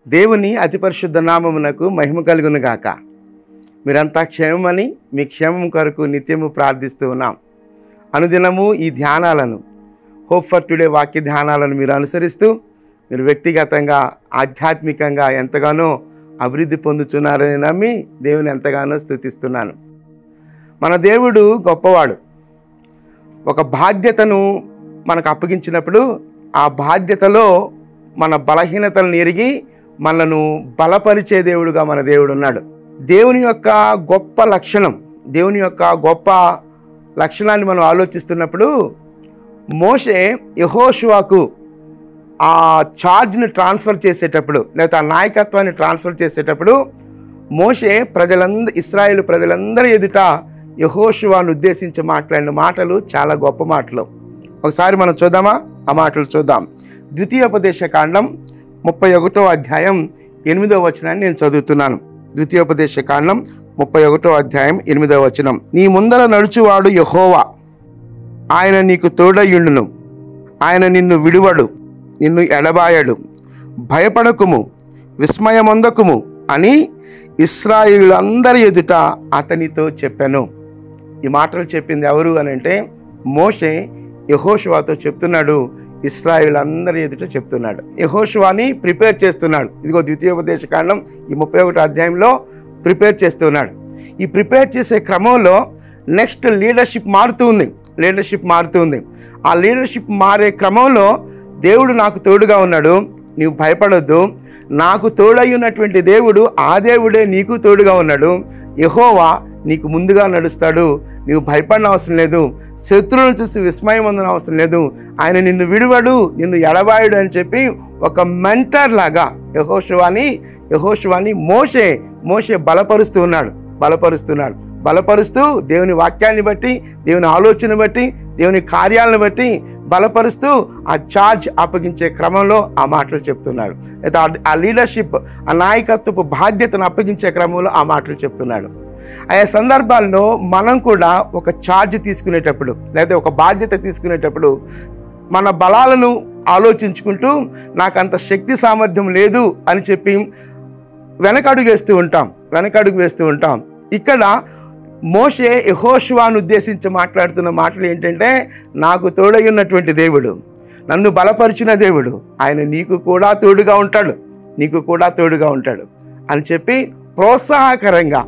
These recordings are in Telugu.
దేవుని అతి పరిశుద్ధ నామమునకు మహిమ కలుగును గాక. మీరంతా క్షేమమని మీ క్షేమం కొరకు నిత్యము ప్రార్థిస్తూ ఉన్నాం. అనుదినము ఈ ధ్యానాలను హోప్ ఫర్ టుడే వాక్య ధ్యానాలను మీరు అనుసరిస్తూ మీరు వ్యక్తిగతంగా ఆధ్యాత్మికంగా ఎంతగానో అభివృద్ధి పొందుతున్నారని నమ్మి దేవుని ఎంతగానో స్తుతిస్తున్నాను. మన దేవుడు గొప్పవాడు. ఒక బాధ్యతను మనకు అప్పగించినప్పుడు ఆ బాధ్యతలో మన బలహీనతలను ఎరిగి మనను బలపరిచే దేవుడుగా మన దేవుడు ఉన్నాడు. దేవుని యొక్క గొప్ప లక్షణం, దేవుని యొక్క గొప్ప లక్షణాన్ని మనం ఆలోచిస్తున్నప్పుడు మోషే యెహోషువకు ఆ ఛార్జ్ని ట్రాన్స్ఫర్ చేసేటప్పుడు లేదా ఆ నాయకత్వాన్ని ట్రాన్స్ఫర్ చేసేటప్పుడు మోషే ఇశ్రాయేలు ప్రజలందరి ఎదుట యెహోషువను ఉద్దేశించి మాట్లాడిన మాటలు చాలా గొప్ప మాటలు. ఒకసారి మనం చూద్దామా? ఆ మాటలు చూద్దాం. ద్వితీయోపదేశకాండం 31వ అధ్యాయం 8వ వచనాన్ని నేను చదువుతున్నాను. ద్వితీయోపదేశకాండం 31వ అధ్యాయం 8వ వచనం. నీ ముందర నడుచువాడు యెహోవా, ఆయన నీకు తోడయుండును, ఆయన నిన్ను విడువడు, నిన్ను ఎడబాయడు, భయపడకుము, విస్మయమొందకుము అని ఇశ్రాయేలులందరి ఎదుట అతనితో చెప్పాను. ఈ మాటలు చెప్పింది ఎవరు అని అంటే మోషే యెహోషువతో చెప్తున్నాడు, ఇశ్రాయేలులందరి ఎదుట చెప్తున్నాడు. యెహోషువని ప్రిపేర్ చేస్తున్నాడు. ఇదిగో ద్వితీయోపదేశకాండం ఈ 31వ అధ్యాయంలో ప్రిపేర్ చేస్తున్నాడు. ఈ ప్రిపేర్ చేసే క్రమంలో నెక్స్ట్ లీడర్షిప్ మారుతుంది. ఆ లీడర్షిప్ మారే క్రమంలో దేవుడు నాకు తోడుగా ఉన్నాడు, నీవు భయపడొద్దు, నాకు తోడయ్యున్నటువంటి దేవుడు ఆ దేవుడే నీకు తోడుగా ఉన్నాడు, యెహోవా నీకు ముందుగా నడుస్తాడు, నీవు భయపడిన అవసరం లేదు, శత్రువులను చూసి విస్మయం పొందిన అవసరం లేదు, ఆయన నిన్ను విడువడు, నిన్ను ఎడబాయుడు అని చెప్పి ఒక మెంటర్ లాగా యెహోషువని మోషే బలపరుస్తూ దేవుని వాక్యాన్ని బట్టి, దేవుని ఆలోచన బట్టి, దేవుని కార్యాలను బట్టి బలపరుస్తూ ఆ ఛార్జ్ అప్పగించే క్రమంలో ఆ మాటలు చెప్తున్నాడు. అయితే ఆ లీడర్షిప్, ఆ నాయకత్వపు బాధ్యతను అప్పగించే క్రమంలో ఆ మాటలు చెప్తున్నాడు. ఆయా సందర్భాల్లో మనం కూడా ఒక ఛార్జ్ తీసుకునేటప్పుడు లేదా ఒక బాధ్యత తీసుకునేటప్పుడు మన బలాలను ఆలోచించుకుంటూ నాకు అంత శక్తి సామర్థ్యం లేదు అని చెప్పి వెనకడుగు వేస్తూ ఉంటాం. ఇక్కడ మోషే యెహోషువను ఉద్దేశించి మాట్లాడుతున్న మాటలు ఏంటంటే, నాకు తోడయ్యున్నటువంటి దేవుడు, నన్ను బలపరిచిన దేవుడు, ఆయన నీకు కూడా తోడుగా ఉంటాడు అని చెప్పి ప్రోత్సాహకరంగా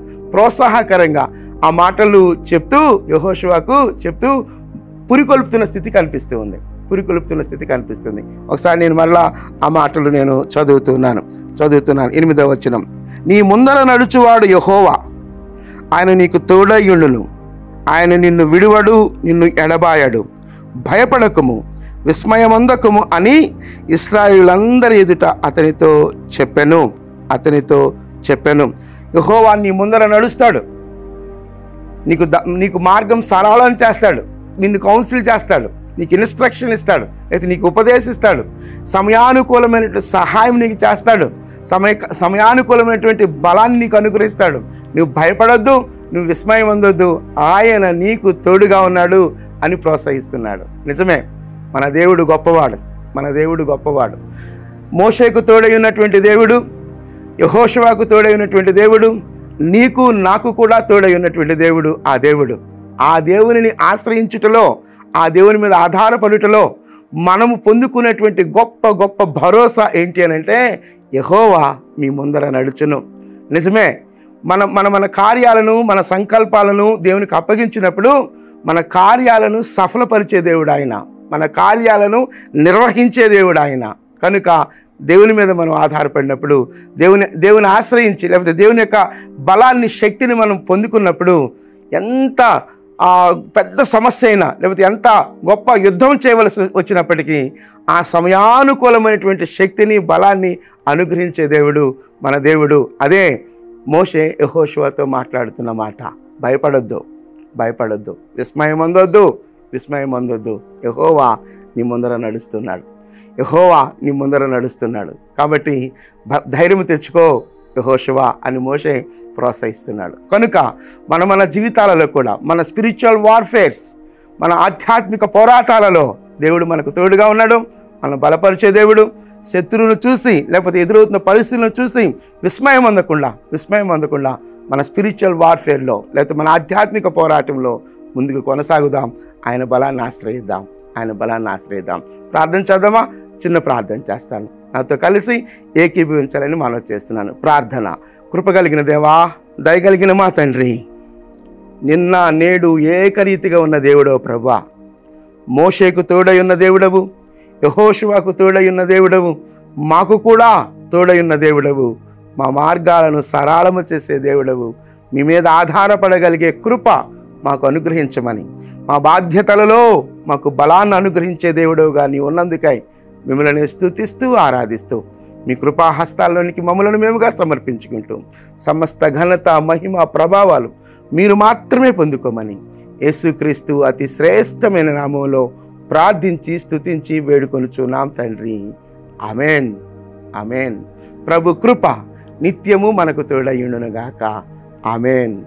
ఆ మాటలు చెప్తూ యెహోషువకు చెప్తూ పురికొల్పుతున్న స్థితి కనిపిస్తుంది. ఒకసారి నేను మళ్ళా ఆ మాటలు నేను చదువుతున్నాను. 8వ వచనం. నీ ముందర నడుచువాడు యెహోవా, ఆయన నీకు తోడయ్యుండును, ఆయన నిన్ను విడువడు, నిన్ను ఎడబాయడు, భయపడకుము, విస్మయమొందకుము అని ఇశ్రాయేలులందరి ఎదుట అతనితో చెప్పాను. యెహోవా నీ ముందర నడుస్తాడు, నీకు మార్గం సరళం చేస్తాడు, నిన్ను కౌన్సిల్ చేస్తాడు, నీకు ఇన్స్ట్రక్షన్ ఇస్తాడు, అయితే నీకు ఉపదేశిస్తాడు, సమయానుకూలమైనటువంటి సహాయం నీకు చేస్తాడు, సమయానుకూలమైనటువంటి బలాన్ని నీకు అనుగ్రహిస్తాడు. నువ్వు భయపడొద్దు, నువ్వు విస్మయం పొందొద్దు, ఆయన నీకు తోడుగా ఉన్నాడు అని ప్రోత్సహిస్తున్నాడు. నిజమే, మన దేవుడు గొప్పవాడు. మోషేకు తోడై ఉన్నటువంటి దేవుడు, యెహోషువకు తోడై ఉన్నటువంటి దేవుడు, నీకు నాకు కూడా తోడై ఉన్నటువంటి దేవుడు ఆ దేవునిని ఆశ్రయించుటలో, ఆ దేవుని మీద ఆధారపడుటలో మనము పొందుకునేటువంటి గొప్ప భరోసా ఏంటి అని అంటే, యెహోవా మీ ముందర నడుచును. నిజమే, మన కార్యాలను, మన సంకల్పాలను దేవునికి అప్పగించినప్పుడు మన కార్యాలను సఫలపరిచే దేవుడు ఆయన, మన కార్యాలను నిర్వహించే దేవుడు ఆయన. కనుక దేవుని మీద మనం ఆధారపడినప్పుడు, దేవుని ఆశ్రయించి లేకపోతే దేవుని యొక్క బలాన్ని, శక్తిని మనం పొందుకున్నప్పుడు ఎంత పెద్ద సమస్య అయినా లేకపోతే ఎంత గొప్ప యుద్ధం చేయవలసి వచ్చినప్పటికీ ఆ సమయానుకూలమైనటువంటి శక్తిని, బలాన్ని అనుగ్రహించే దేవుడు మన దేవుడు. అదే మోషే యెహోషువతో మాట్లాడుతున్న మాట. భయపడొద్దు, విస్మయం పొందొద్దు, యెహోవా నీ ముందర నడుస్తున్నాడు. కాబట్టి ధైర్యం తెచ్చుకో యెహోషువ అని మోషే ప్రోత్సహిస్తున్నాడు. కనుక మన జీవితాలలో కూడా, మన స్పిరిచువల్ వార్ఫేర్స్, మన ఆధ్యాత్మిక పోరాటాలలో దేవుడు మనకు తోడుగా ఉన్నాడు, మనం బలపరిచే దేవుడు. శత్రువును చూసి లేకపోతే ఎదురవుతున్న పరిస్థితులను చూసి విస్మయం అందకుండా మన స్పిరిచువల్ వార్ఫేర్లో లేకపోతే మన ఆధ్యాత్మిక పోరాటంలో ముందుకు కొనసాగుదాం. ఆయన బలాన్ని ఆశ్రయిద్దాం. ప్రార్థన చేద్దామా? చిన్న ప్రార్థన చేస్తాను. నాతో కలిసి ఏకీభవించాలని మనవి చేస్తున్నాను. ప్రార్థన. కృపగలిగిన దేవా, దయగలిగిన మా తండ్రి, నిన్న నేడు ఏకరీతిగా ఉన్న దేవుడో ప్రభువా, మోషేకు తోడై ఉన్న దేవుడవు, యెహోషువకు తోడై ఉన్న దేవుడవు, మాకు కూడా తోడై ఉన్న దేవుడవు, మా మార్గాలను సరళము చేసే దేవుడవు. మీ మీద ఆధారపడగలిగే కృప మాకు అనుగ్రహించమని, మా బాధ్యతలలో మాకు బలాన్ని అనుగ్రహించే దేవుడవుగా నీ ఉన్నందుకై మిమ్మల్ని స్తుతిస్తూ ఆరాధిస్తూ మీ కృపాహస్తాల్లోనికి మమ్మలను మేముగా సమర్పించుకుంటూ సమస్త ఘనత, మహిమ, ప్రభావాలు మీరు మాత్రమే పొందుకోమని యేసుక్రీస్తు అతి శ్రేష్టమైన నామంలో ప్రార్థించి స్తుతించి వేడుకొనుచున్నాం తండ్రి. ఆమేన్, ఆమేన్. ప్రభు కృప నిత్యము మనకు తోడయ్యుండునుగాక. ఆమేన్.